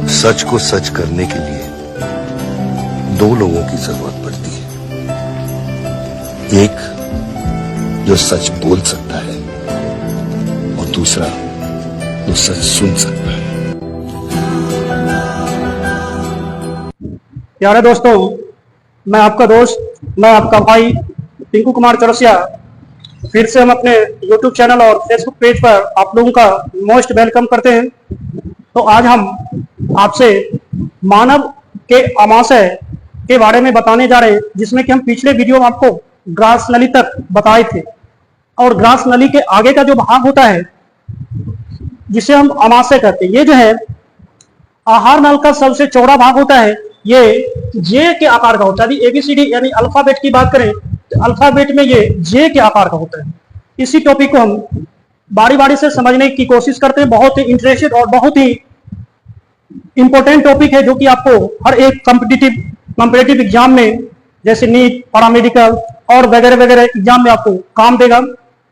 सच को सच करने के लिए दो लोगों की जरूरत पड़ती है, एक जो सच बोल सकता है और दूसरा जो सच सुन सकता है। प्यारे दोस्तों, मैं आपका दोस्त, मैं आपका भाई टिंकू कुमार चौरसिया, फिर से हम अपने YouTube चैनल और Facebook पेज पर आप लोगों का मोस्ट वेलकम करते हैं। तो आज हम आपसे मानव के अमाशय के बारे में बताने जा रहे हैं, जिसमें कि हम पिछले वीडियो में आपको ग्रास नली तक बताए थे। और ग्रास नली के आगे का जो भाग होता है जिसे हम अमाशय कहते हैं, ये जो है आहार नल का सबसे चौड़ा भाग होता है। ये जे के आकार का होता है। अभी ABCD यानी अल्फाबेट की बात करें तो अल्फाबेट में ये जे के आकार का होता है। इसी टॉपिक को हम बारी बारी से समझने की कोशिश करते हैं। बहुत ही इंटरेस्टेड और बहुत ही इंपॉर्टेंट टॉपिक है, जो कि आपको हर एक कॉम्पिटिटिव एग्जाम में, जैसे नीट, पैरामेडिकल और वगैरह वगैरह एग्जाम में आपको काम देगा।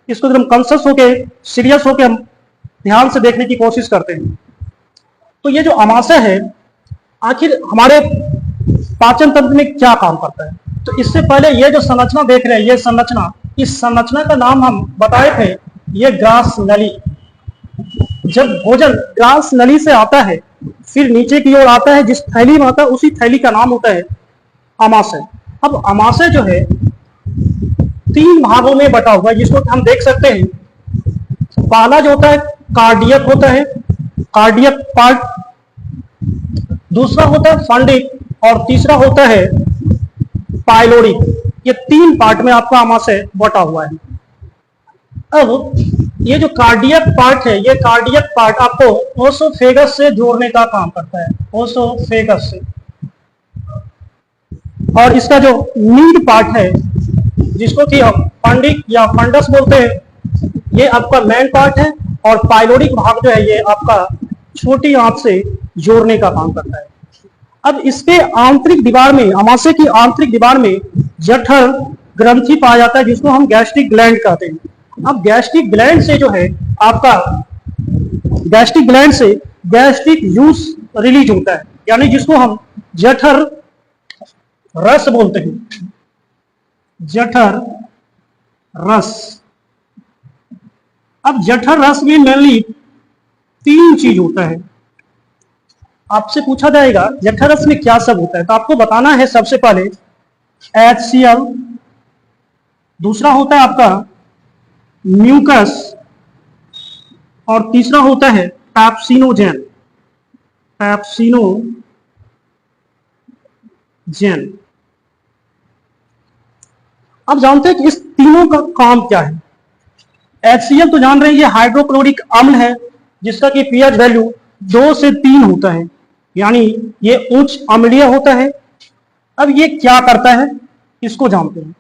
इसको एकदम कॉन्शियस होके, सीरियस होके हम ध्यान से देखने की कोशिश करते हैं। तो ये जो अमाशय है, आखिर हमारे पाचन तंत्र में क्या काम करता है? तो इससे पहले ये जो संरचना देख रहे हैं, ये संरचना, इस संरचना का नाम हम बताए थे, ये ग्रास नली। जब भोजन ग्रास नली से आता है, फिर नीचे की ओर आता है, जिस थैली में आता है उसी थैली का नाम होता है अमाशय। अब अमाशय जो है 3 भागों में बटा हुआ है, जिसको हम देख सकते हैं। पहला जो होता है कार्डियक होता है, कार्डियक पार्ट, दूसरा होता है फंडिक और तीसरा होता है पाइलोरिक। ये 3 पार्ट में आपका अमाशय बटा हुआ है। अब ये जो कार्डियक पार्ट है, ये कार्डियक पार्ट आपको ओसोफेगस से जोड़ने का काम करता है, ओसोफेगस से। और इसका जो नीड पार्ट है, जिसको कि हम फंडिक या फंडस बोलते हैं, ये आपका मेन पार्ट है। और पाइलोरिक भाग जो है, ये आपका छोटी आंत से जोड़ने का काम करता है। अब इसके आंतरिक दीवार में, अमाशय की आंतरिक दीवार में जठर ग्रंथि पाया जाता है, जिसको हम गैस्ट्रिक ग्लैंड कहते हैं। अब गैस्ट्रिक ग्लैंड से जो है आपका, गैस्ट्रिक ग्लैंड से गैस्ट्रिक जूस रिलीज होता है, यानी जिसको हम जठर रस बोलते हैं, जठर रस। अब जठर रस में मेनली 3 चीज होता है। आपसे पूछा जाएगा जठर रस में क्या सब होता है, तो आपको बताना है सबसे पहले HCl, दूसरा होता है आपका म्यूकस और तीसरा होता है पैप्सिनोजेन, पैप्सिनोजेन। अब जानते हैं कि इस तीनों का काम क्या है। HCl तो जान रहे हैं, ये हाइड्रोक्लोरिक अम्ल है, जिसका कि pH वैल्यू 2 से 3 होता है, यानी ये उच्च अम्लीय होता है। अब ये क्या करता है, इसको जानते हैं।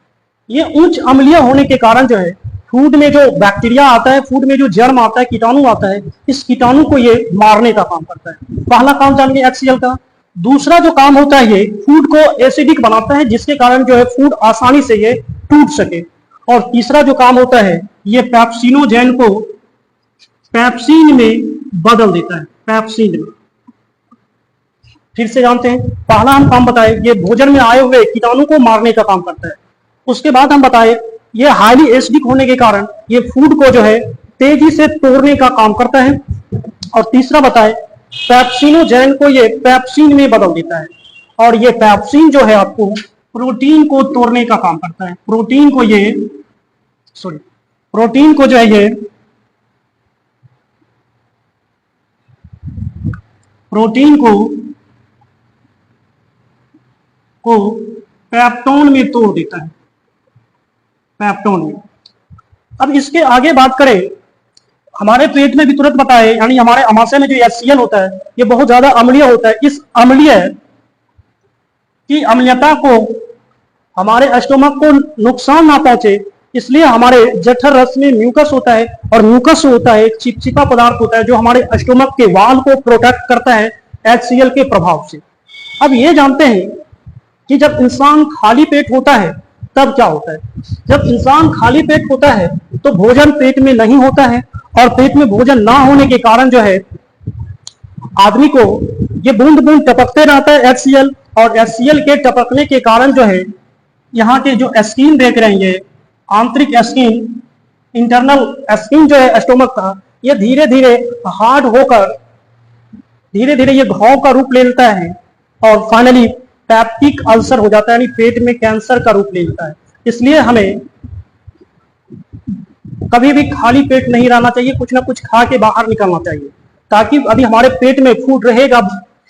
ये उच्च अम्लीय होने के कारण जो है, फूड में जो बैक्टीरिया आता है, फूड में जो जर्म आता है, कीटाणु आता है, इस कीटाणु को ये मारने का काम करता है। पहला काम जानिए HCl का। दूसरा जो काम होता है, ये फूड को एसिडिक बनाता है, जिसके कारण जो है फूड आसानी से ये टूट सके। और तीसरा जो काम होता है, ये पैप्सिनोजेन को पैप्सिन में बदल देता है, पैप्सिन में। फिर से जानते हैं, पहला हम काम बताए, ये भोजन में आए हुए कीटाणु को मारने का काम करता है। उसके बाद हम बताए, ये हाईली एसिडिक होने के कारण ये फूड को जो है तेजी से तोड़ने का काम करता है। और तीसरा बताए, पैप्सिनोजेन को ये पैप्सिन में बदल देता है। और ये पैप्सिन जो है आपको प्रोटीन को तोड़ने का काम करता है। प्रोटीन को जो है ये प्रोटीन को पेप्टोन में तोड़ देता है, पेप्टोन में। अब इसके आगे बात करें, हमारे पेट में भी तुरंत बताए, यानी हमारे अमाशय में जो HCl होता है, ये बहुत ज्यादा अम्लीय होता है। इस अम्लीय की अम्लीयता को हमारे स्टोमक को नुकसान ना पहुंचे, इसलिए हमारे जठर रस में म्यूकस होता है। और म्यूकस होता है एक चिपचिपा पदार्थ होता है, जो हमारे स्टोमक के वाल को प्रोटेक्ट करता है HCl के प्रभाव से। अब ये जानते हैं कि जब इंसान खाली पेट होता है तब क्या होता है। जब इंसान खाली पेट होता है तो भोजन पेट में नहीं होता है, और पेट में भोजन ना होने के कारण जो है आदमी को ये बूंद बूंद टपकते रहता है HCl, और HCl के टपकने के कारण जो है यहाँ के जो स्किन देख रहे हैं, ये आंतरिक स्किन, इंटरनल स्किन जो है स्टोमक का, ये धीरे धीरे हार्ड होकर धीरे धीरे ये घाव का रूप ले लेता है और फाइनली पैप्टिक अल्सर हो जाता है, यानी पेट में कैंसर का रूप ले लेता है। इसलिए हमें कभी भी खाली पेट नहीं रहना चाहिए, कुछ ना कुछ खा के बाहर निकलना चाहिए, ताकि अभी हमारे पेट में फूड रहेगा,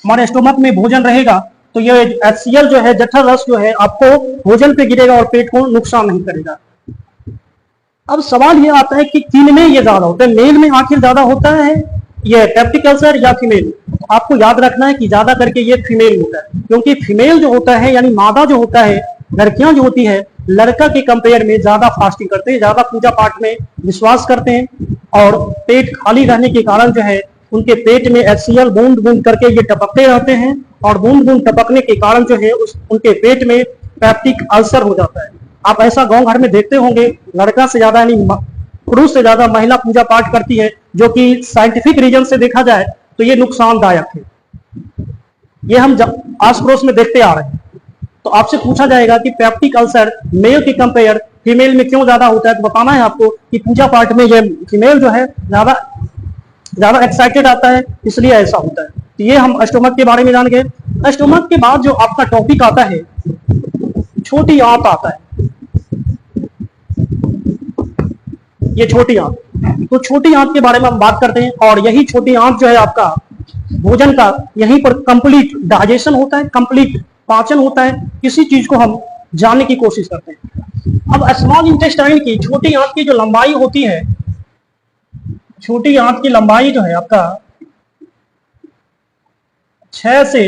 हमारे स्टोमक में भोजन रहेगा, तो ये HCl जो है, जठर रस जो है, आपको भोजन पे गिरेगा और पेट को नुकसान नहीं करेगा। अब सवाल ये आता है कि किन में ये ज्यादा होता है, मेल में आखिर ज्यादा होता है ये पैप्टिक अल्सर या फीमेल? आपको याद रखना है कि ज्यादा करके ये फीमेल होता है, क्योंकि फीमेल जो होता है यानी मादा जो होता है, लड़कियां जो होती है, लड़का के कंपेयर में ज्यादा फास्टिंग करते हैं, ज्यादा पूजा पाठ में विश्वास करते हैं, और पेट खाली रहने के कारण जो है उनके पेट में HCl बूंद बूंद करके ये टपकते रहते हैं, और बूंद बूंद टपकने के कारण जो है उनके पेट में पैप्टिक अल्सर हो जाता है। आप ऐसा गांव घर में देखते होंगे, लड़का से ज्यादा यानी पुरुष से ज्यादा महिला पूजा पाठ करती है, जो कि साइंटिफिक रीजन से देखा जाए तो ये नुकसानदायक है। ये हम आस पड़ोस में देखते आ रहे हैं। तो आपसे पूछा जाएगा कि पैप्टिक अल्सर मेल के कंपेयर फीमेल में क्यों ज्यादा होता है, तो बताना है आपको कि पूजा पाठ में ये फीमेल जो है ज्यादा एक्साइटेड आता है, इसलिए ऐसा होता है। तो ये हम स्टोमक के बारे में जान गए। स्टोमक के बाद जो आपका टॉपिक आता है, छोटी आंत आता है। ये छोटी आंत, तो छोटी आंत के बारे में हम बात करते हैं, और यही छोटी आंत जो है आपका भोजन का यहीं पर कंप्लीट डाइजेशन होता है, कंप्लीट पाचन होता है। किसी चीज को हम जानने की कोशिश करते हैं। अब स्मॉल इंटेस्टाइन की छोटी आंत की जो लंबाई होती है, छोटी आंत की लंबाई जो है आपका 6 से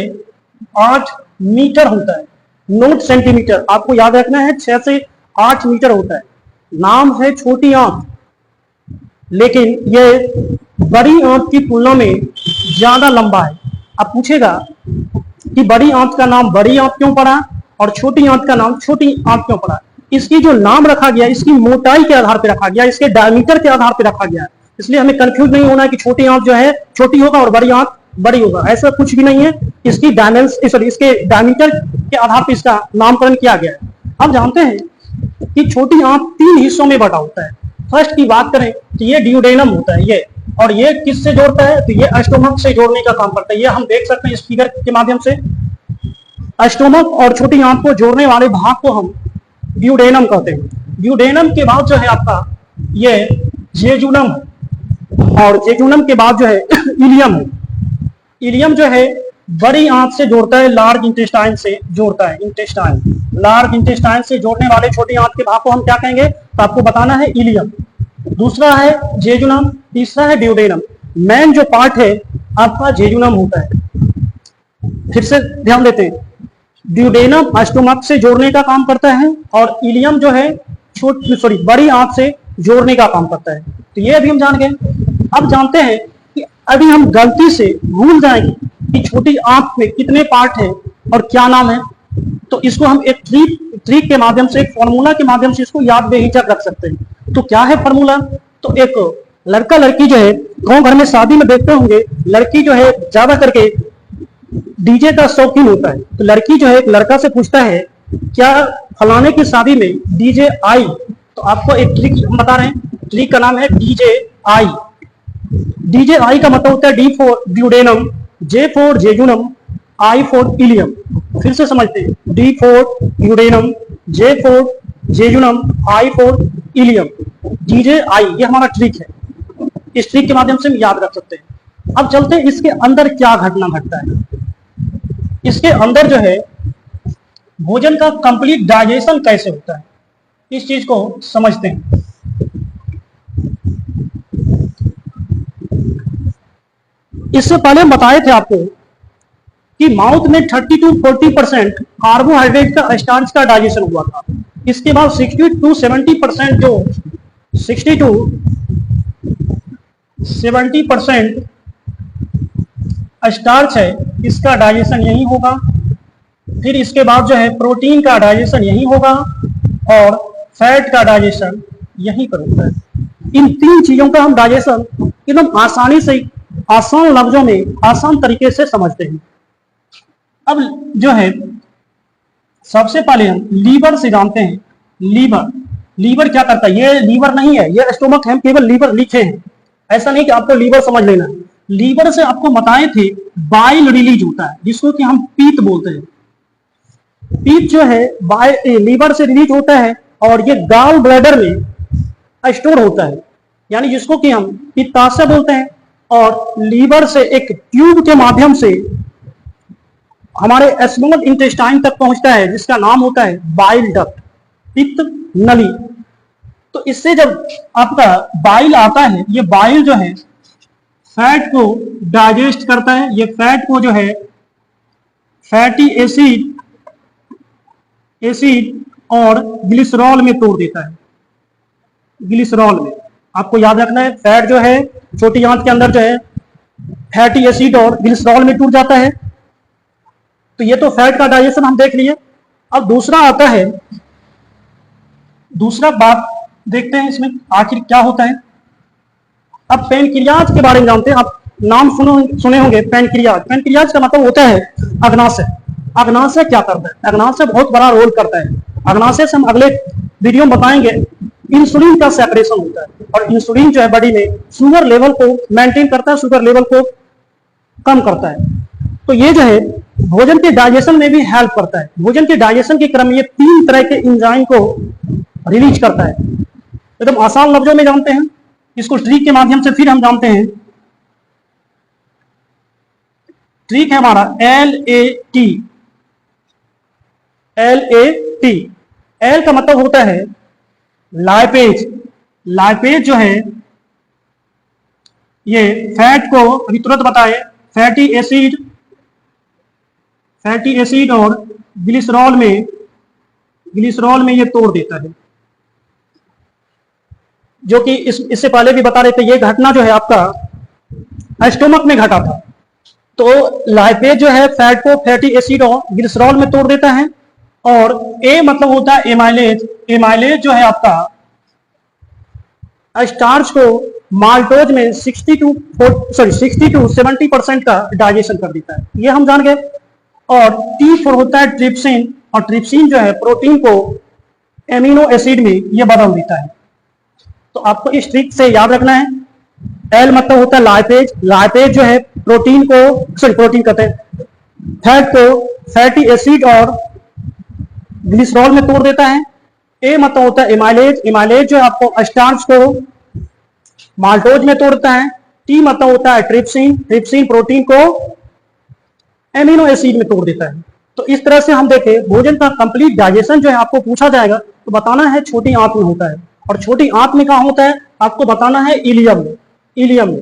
8 मीटर होता है, नोट सेंटीमीटर। आपको याद रखना है 6 से 8 मीटर होता है। नाम है छोटी आंत, लेकिन ये बड़ी आंत की तुलना में ज्यादा लंबा है। अब पूछेगा कि बड़ी आंत का नाम बड़ी आंत क्यों पड़ा और छोटी आंत का नाम छोटी आंत क्यों पड़ा? इसकी जो नाम रखा गया, इसकी मोटाई के आधार पर रखा गया, इसके डायमीटर के आधार पर रखा गया है। इसलिए हमें कंफ्यूज नहीं होना है कि छोटी आंत जो है छोटी होगा और बड़ी आंत बड़ी होगा, ऐसा कुछ भी नहीं है। इसकी इसके डायमीटर के आधार पर इसका नामकरण किया गया है। हम जानते हैं कि छोटी आंत 3 हिस्सों में बटा होता है। फर्स्ट की बात करें तो ये ड्यूडेनम होता है, ये, और ये किससे जोड़ता है? तो ये स्टोमक से जोड़ने का काम करता है। ये हम देख सकते हैं इस फिगर के माध्यम से। स्टोमक और छोटी आंत को जोड़ने वाले भाग को हम ड्यूडेनम कहते हैं। ड्यूडेनम के बाद जो है आपका ये जेजुनम, और जेजुनम के बाद जो है इलियम है। इलियम जो है बड़ी आंत से जोड़ता है, लार्ज इंटेस्टाइन से जोड़ता है। इंटेस्टाइन, लार्ज इंटेस्टाइन से जोड़ने वाले छोटी आंत के भाग को हम क्या कहेंगे? तो आपको बताना है इलियम। दूसरा है जेजुनम, तीसरा है ड्यूडेनम। मेन जो पार्ट है आपका जेजुनम होता है। फिर से ध्यान देते हैं, ड्यूडेनम स्टोमक से जोड़ने का काम करता है, और इलियम जो है बड़ी आंत से जोड़ने का काम करता है। तो ये अभी हम जान गए। अब जानते हैं कि अभी हम गलती से भूल जाएंगे कि छोटी आंत में कितने पार्ट है और क्या नाम है, तो इसको हम एक ट्रिक के माध्यम से, एक फॉर्मूला के माध्यम से इसको याद बेहिचक रख सकते हैं। तो क्या है फॉर्मूला? तो एक लड़का लड़की जो है गांव घर में शादी में देखते होंगे, लड़की जो है ज्यादा करके डीजे का शौकीन होता है। तो लड़की जो है एक लड़का से पूछता है क्या फलाने की शादी में डीजे आई? तो आपको एक ट्रिक बता रहे हैं, ट्रिक का नाम है डीजे आई। डीजे आई का मतलब होता है D for duodenum, J for jejunum, I for ileum. फिर से समझते हैं, D for duodenum, J for jejunum, I for ileum, DJ I. ये हमारा ट्रिक है, इस ट्रिक के माध्यम से हम याद रख सकते हैं। अब चलते हैं इसके अंदर क्या घटना घटता है। इसके अंदर जो है भोजन का कंप्लीट डाइजेशन कैसे होता है, इस चीज को समझते हैं। इससे पहले हम बताए थे आपको कि माउथ में 30 to 40% कार्बोहाइड्रेट का स्टार्च का डाइजेशन हुआ था। इसके बाद 60 to 70% जो 60 to 70% स्टार्च है, इसका डाइजेशन यही होगा। फिर इसके बाद जो है प्रोटीन का डाइजेशन यही होगा, और फैट का डाइजेशन यहीं पर होता है। इन 3 चीजों का हम डाइजेशन एकदम आसानी से आसान लफ्जों में आसान तरीके से समझते हैं। अब जो है सबसे पहले हम लीवर से जानते हैं। लीवर क्या करता है? ये लीवर नहीं है, ये स्टोमक है, केवल लीवर लिखे हैं, ऐसा नहीं कि आपको लीवर समझ लेना है। लीवर से आपको बताए थे बाइल रिलीज होता है, जिसको कि हम पीत बोलते हैं। पीत जो है लीवर से रिलीज होता है और ये गाल ब्लैडर में स्टोर होता है, यानी जिसको कि हम पित्ताशय बोलते हैं। और लीवर से एक ट्यूब के माध्यम से हमारे स्मॉल इंटेस्टाइन तक पहुंचता है, जिसका नाम होता है बाइल डक्ट, पित्त नली। तो इससे जब आपका बाइल आता है, ये बाइल जो है फैट को डाइजेस्ट करता है। ये फैट को जो है फैटी एसिड और ग्लिसरॉल में तोड़ देता है। ग्लिसरॉल में आपको याद रखना है, फैट जो है छोटी आंत के अंदर जो है फैटी एसिड और ग्लिसरॉल में टूट जाता है। तो ये तो फैट का डाइजेशन हम देख लिए। अब दूसरा आता है, दूसरा बात देखते हैं इसमें आखिर क्या होता है। अब पेनक्रियाज के बारे में जानते हैं। आप नाम सुने होंगे पेनक्रियाज। पेनक्रियाज का मतलब होता है अग्नाशय। अग्नाशय क्या करता है? अग्नाशय बहुत बड़ा रोल करता है। अग्नाशय से हम अगले वीडियो में बताएंगे। इंसुलिन का सेपरेशन होता है और इंसुलिन जो है बॉडी में शुगर लेवल को मेंटेन करता है, शुगर लेवल को कम करता है। तो ये जो है भोजन के डाइजेशन में भी हेल्प करता है। भोजन के डाइजेशन के क्रम में ये 3 तरह के एंजाइम को रिलीज करता है। एकदम आसान लफ्जों में जानते हैं इसको ट्रिक के माध्यम से। फिर हम जानते हैं ट्रिक है हमारा LAT। एल का मतलब होता है लाइपेज। लाइपेज जो है ये फैट को अभी तुरंत बताए फैटी एसिड और ग्लिसरॉल में ये तोड़ देता है। जो कि इससे पहले भी बता रहे थे, ये घटना जो है आपका स्टोमक में घटा था। तो लाइपेज जो है फैट को फैटी एसिड और ग्लिसरॉल में तोड़ देता है। और ए मतलब होता है एमाइलेज। एमाइलेज जो है आपका स्टार्च को माल्टोज में 60 to 70% का डाइजेशन कर देता है, ये हम जान गए। और T4 होता है ट्रिप्सिन, और ट्रिप्सिन जो है प्रोटीन को एमिनो एसिड में ये बदल देता है। तो आपको इस ट्रिक से याद रखना है। एल मतलब होता है लाइपेज। लाइपेज जो है प्रोटीन कहते हैं फैट को फैटी एसिड और ग्लिसरॉल में तोड़ देता है। ए मतलब होता है एमाइलेज। एमाइलेज जो है आपको स्टार्च को माल्टोज में तोड़ता है। टी मतलब होता है ट्रिप्सिन। ट्रिप्सिन प्रोटीन को एमिनो एसिड में तोड़ देता है। तो इस तरह से हम देखें भोजन का कंप्लीट डाइजेशन जो है आपको पूछा जाएगा तो बताना है छोटी आंत में होता है। और छोटी आंत में कहाँ होता है आपको बताना है इलियम में। इलियम में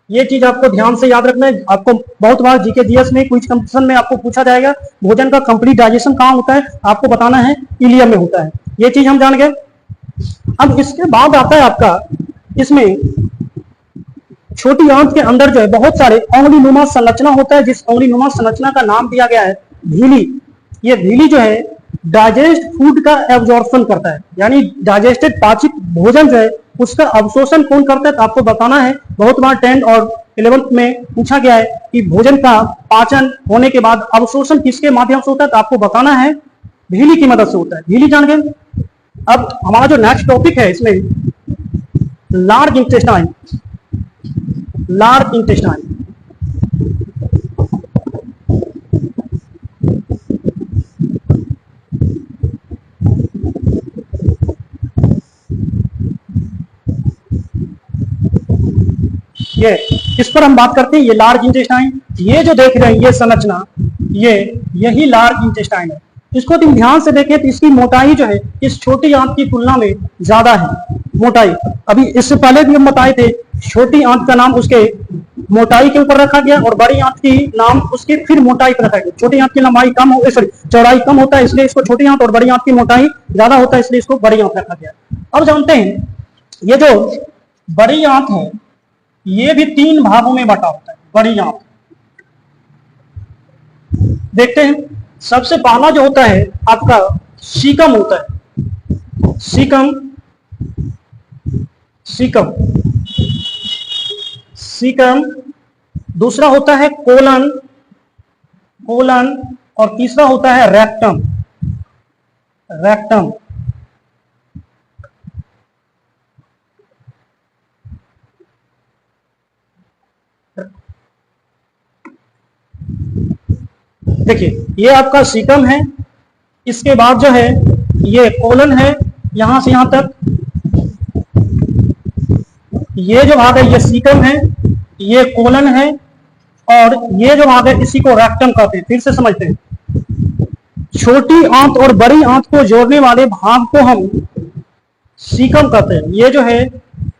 ये चीज आपको ध्यान से याद रखना है। आपको बहुत बार जीके जीएस में कुछ कंपटीशन में आपको पूछा जाएगा भोजन का कंप्लीट डाइजेशन कहाँ होता है, आपको बताना है इलियम में होता है। ये चीज हम जान गए। अब इसके बाद आता है आपका इसमें छोटी आंत के अंदर जो है बहुत सारे अंगुलीनुमा संरचना होता है, जिस अंगुलीनुमा संरचना का नाम दिया गया है झिल्ली। ये झिल्ली जो है डाइजेस्ट फूड का एब्जॉर्प्शन करता है, यानी डाइजेस्टेड पाचित भोजन जो है उसका अवशोषण कौन करता है। तो आपको बताना है, बहुत बार 10th और 11th में पूछा गया है कि भोजन का पाचन होने के बाद अवशोषण किसके माध्यम से होता है। तो आपको बताना है झिल्ली की मदद से होता है। झिल्ली जान गए। अब हमारा जो नेक्स्ट टॉपिक है इसमें लार्ज इंटेस्टाइन। लार्ज इंटेस्टाइन ये इस पर हम बात करते हैं। ये लार्ज इंटेस्टाइन, ये जो देख रहे हैं ये संरचना, यही लार्ज इंटेस्टाइन है। इसको तुम ध्यान से देखें तो इसकी मोटाई जो है इस छोटी आंत की तुलना में ज्यादा है मोटाई। अभी इससे पहले भी हम बताए थे छोटी आंत का नाम उसके मोटाई के ऊपर रखा गया और बड़ी आंत की नाम उसके फिर मोटाई पर रखा गया। छोटी आंत की लंबाई कम हो चौड़ाई कम होता है इसलिए इसको छोटी आंत, और बड़ी आंत की मोटाई ज्यादा होता है इसलिए इसको बड़ी आंत रखा गया। अब जानते हैं ये जो बड़ी आंत है ये भी 3 भागों में बटा होता है। बड़ी आंत देखते हैं। सबसे पहला जो होता है आपका सीकम होता है। सीकम सीकम सीकम दूसरा होता है कोलन, कोलन, और तीसरा होता है रेक्टम, रेक्टम। देखिए ये आपका सीकम है, इसके बाद जो है ये कोलन है, यहां से यहां तक ये जो भाग है ये सीकम है, ये कोलन है, और ये जो भाग है इसी को रेक्टम कहते हैं। फिर से समझते हैं, छोटी आंत और बड़ी आंत को जोड़ने वाले भाग को हम सीकम कहते हैं। ये जो है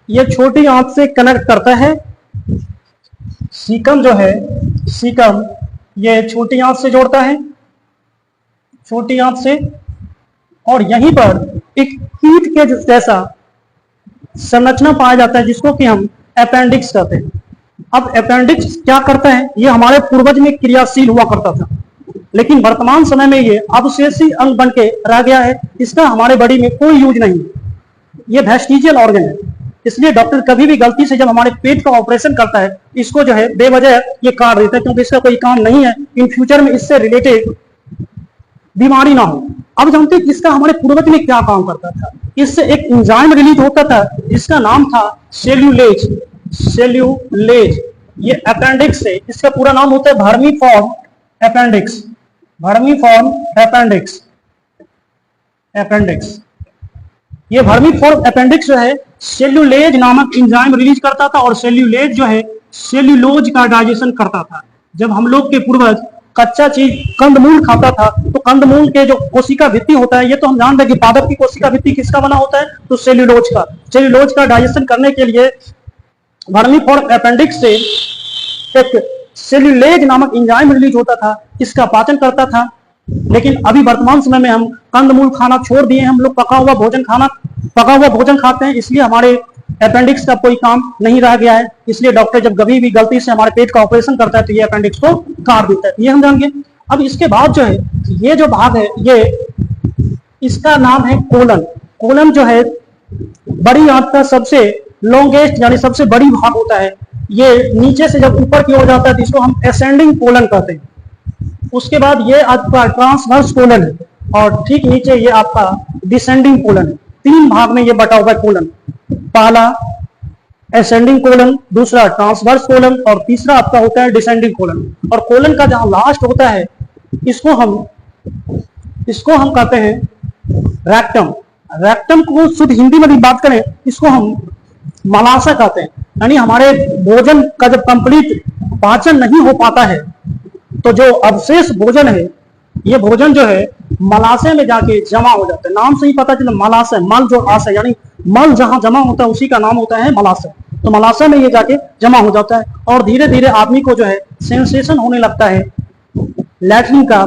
ये छोटी आंत से कनेक्ट करता है, सीकम जो है, सीकम ये छोटी आंत से जोड़ता है, छोटी आंत से, और यहीं पर एक कीट के जैसा संरचना पाया जाता है जिसको कि हम अपेंडिक्स कहते हैं। अब अपेंडिक्स क्या करता है, ये हमारे पूर्वज में क्रियाशील हुआ करता था, लेकिन वर्तमान समय में ये अवशेषी अंग बन के रह गया है, इसका हमारे बॉडी में कोई यूज नहीं है, ये वेस्टिजियल ऑर्गन है। इसलिए डॉक्टर कभी भी गलती से जब हमारे पेट का ऑपरेशन करता है, इसको जो है बेवजह ये काट देता है, क्योंकि इसका कोई काम नहीं है, इन फ्यूचर में इससे रिलेटेड बीमारी ना हो। अब जानते हैं इसका हमारे पूर्वज में क्या काम करता था। इससे एक एंजाइम रिलीज होता था जिसका नाम था सेल्यूलेज, सेल्यूलेज। ये अपेंडिक्स है, इसका पूरा नाम होता है vermiform appendix, vermiform appendix, appendix. ये वर्मीफॉर्म अपेंडिक्स जो है सेल्यूलेज नामक एंजाइम रिलीज करता था, और सेल्यूलेज जो है सेल्यूलोज का डाइजेशन करता था। जब हम लोग के पूर्वज कच्चा चीज कंदमूल खाता था, तो कंदमूल के जो कोशिका भित्ति होता है, ये तो हम जानते हैं कि पादप की कोशिका भित्ति किसका बना होता है, तो सेल्यूलोज का। सेल्यूलोज का डाइजेशन करने के लिए वर्मीफॉर्म अपेंडिक्स से एक सेल्यूलेज नामक एंजाइम रिलीज होता था, इसका पाचन करता था। लेकिन अभी वर्तमान समय में हम कंदमूल खाना छोड़ दिए, हम लोग पका हुआ भोजन खाते हैं, इसलिए हमारे अपेंडिक्स का कोई काम नहीं रह गया है। इसलिए डॉक्टर जब कभी भी गलती से हमारे पेट का ऑपरेशन करता है तो ये अपेंडिक्स को काट देता है, ये हम जान गए। अब इसके बाद जो है ये जो भाग है, ये इसका नाम है कोलन। कोलन जो है बड़ी आंत का सबसे लॉन्गेस्ट यानी सबसे बड़ी भाग होता है। ये नीचे से जब ऊपर की ओर जाता है तो इसको हम असेंडिंग कोलन कहते हैं। उसके बाद ये आपका ट्रांसवर्स कोलन है, और ठीक नीचे ये आपका डिसेंडिंग कोलन है। तीन भाग में ये बटा हुआ है कोलन, पहला असेंडिंग कोलन, दूसरा ट्रांसवर्स कोलन, और तीसरा आपका होता है डिसेंडिंग कोलन। और कोलन का जहां लास्ट होता है इसको हम कहते हैं रेक्टम। रेक्टम को शुद्ध हिंदी में भी बात करें, इसको हम मलाशय कहते हैं। यानी हमारे भोजन का जब कंप्लीट पाचन नहीं हो पाता है तो जो अवशेष भोजन है, ये भोजन जो है मलाशय में जाके जमा हो जाता है। नाम से ही पता चला मलाशय, मल जो आशय यानी मल जहां जमा होता है उसी का नाम होता है मलाशय। तो मलाशय में ये जाके जमा हो जाता है, और धीरे धीरे आदमी को जो है सेंसेशन होने लगता है लैट्रिन का,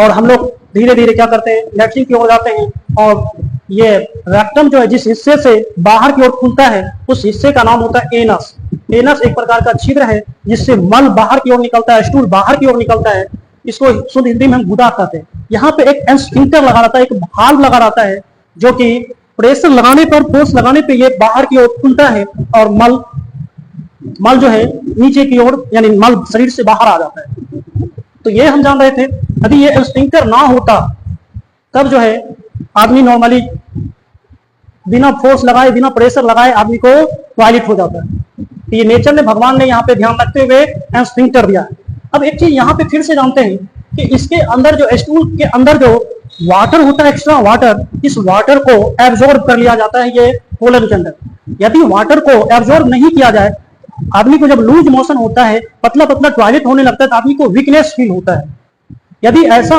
और हम लोग धीरे धीरे क्या करते हैं, लैट्रिन की ओर जाते हैं। और ये रेक्टम जो है जिस हिस्से से बाहर की ओर खुलता है उस हिस्से का नाम होता है एनस। एनस एक प्रकार का छिद्र है जिससे मल बाहर की ओर निकलता है, स्टूल बाहर की ओर निकलता है। इसको शुद्ध हिंदी में हम गुदा कहते हैं। यहाँ पे एक एस्फिंक्टर लगा रहता है, एक भाल्व लगा रहता है, जो कि प्रेशर लगाने पर, फोर्स लगाने पे ये बाहर की ओर खुलता है, और मल जो है नीचे की ओर यानी मल शरीर से बाहर आ जाता है। तो ये हम जान रहे थे। यदि ये एस्फिंक्टर ना होता तब जो है आदमी नॉर्मली बिना फोर्स लगाए, बिना प्रेशर लगाए आदमी को टॉयलेट हो जाता है। तो ये नेचर ने, भगवान ने यहाँ पे ध्यान रखते हुए एस्फिंक्टर दिया है। अब एक चीज यहाँ पे फिर से जानते हैं कि इसके अंदर जो स्टूल के अंदर जो वाटर होता है, एक्स्ट्रा वाटर, इस वाटर को एब्जॉर्ब कर लिया जाता है ये कोलन के अंदर। यदि वाटर को एब्जॉर्ब नहीं किया जाए, आदमी को जब लूज मोशन होता है, पतला पतला टॉयलेट होने लगता है, तो आदमी को वीकनेस फील होता है। यदि ऐसा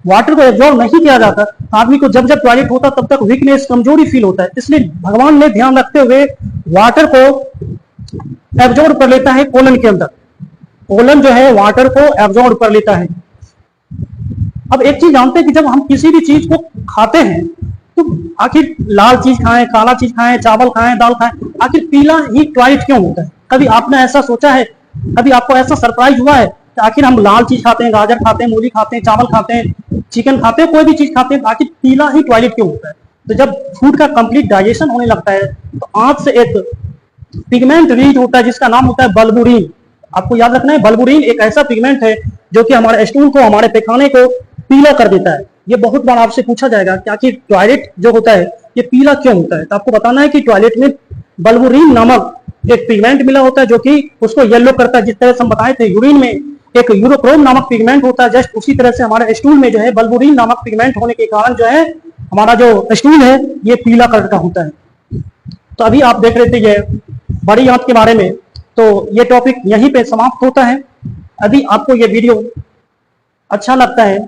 वाटर को एब्जॉर्ब नहीं किया जाता, आदमी को जब जब टॉयलेट होता तब तक वीकनेस, कमजोरी फील होता है। इसलिए भगवान ने ध्यान रखते हुए वाटर को एब्जॉर्ब कर लेता है कोलन के अंदर। कोलन जो है वाटर को एब्जॉर्ब कर लेता है। अब एक चीज जानते हैं कि जब हम किसी भी चीज को खाते हैं तो आखिर लाल चीज खाएं, काला चीज खाएं, चावल खाएं, दाल खाएं, आखिर पीला ही टॉयलेट क्यों होता है? कभी आपने ऐसा सोचा है? कभी आपको ऐसा सरप्राइज हुआ है कि आखिर हम लाल चीज खाते हैं, गाजर खाते हैं, मूली खाते हैं, चावल खाते हैं, चिकन खाते हैं, कोई भी चीज खाते हैं, आखिर पीला ही टॉयलेट क्यों होता है? तो जब फूड का कंप्लीट डाइजेशन होने लगता है तो आंत से एक पिगमेंट रिलीज होता है जिसका नाम होता है बल्बुरीन। आपको याद रखना है, बल्बुरीन एक ऐसा पिगमेंट है जो कि हमारे स्टूल को, हमारे पैखाने को पीला कर देता है। ये बहुत बार आपसे पूछा जाएगा क्या कि टॉयलेट जो होता है ये पीला क्यों होता है, तो आपको बताना है कि टॉयलेट में बल्बुरीन नामक एक पिगमेंट मिला होता है जो कि उसको येलो करता है। जिस तरह से हम बताए थे यूरिन में एक यूरोक्रोम नामक पिगमेंट होता है, जस्ट उसी तरह से हमारे स्टूल में जो है बल्बुरीन नामक पिगमेंट होने के कारण जो है हमारा जो स्टूल है ये पीला कलर का होता है। तो अभी आप देख रहे थे ये बड़ी आंत के बारे में, तो ये टॉपिक यहीं पे समाप्त होता है। यदि आपको ये वीडियो अच्छा लगता है,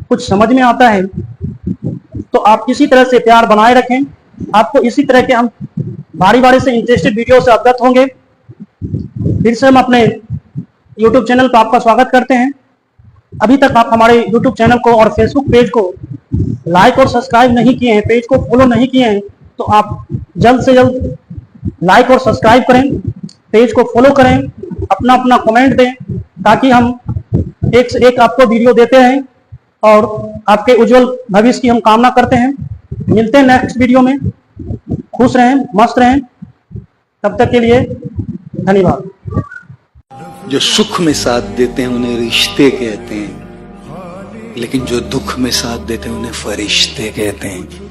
कुछ समझ में आता है, तो आप इसी तरह से प्यार बनाए रखें। आपको इसी तरह के हम बारी बारी से इंटरेस्टेड वीडियो से अवगत होंगे। फिर से हम अपने YouTube चैनल पर आपका स्वागत करते हैं। अभी तक आप हमारे YouTube चैनल को और Facebook पेज को लाइक और सब्सक्राइब नहीं किए हैं, पेज को फॉलो नहीं किए हैं, तो आप जल्द से जल्द लाइक और सब्सक्राइब करें, पेज को फॉलो करें, अपना अपना कमेंट दें, ताकि हम एक से एक आपको वीडियो देते रहें और आपके उज्जवल भविष्य की हम कामना करते हैं। मिलते हैं नेक्स्ट वीडियो में। खुश रहें, मस्त रहें, तब तक के लिए धन्यवाद। जो सुख में साथ देते हैं उन्हें रिश्ते कहते हैं, लेकिन जो दुख में साथ देते हैं उन्हें फरिश्ते कहते हैं।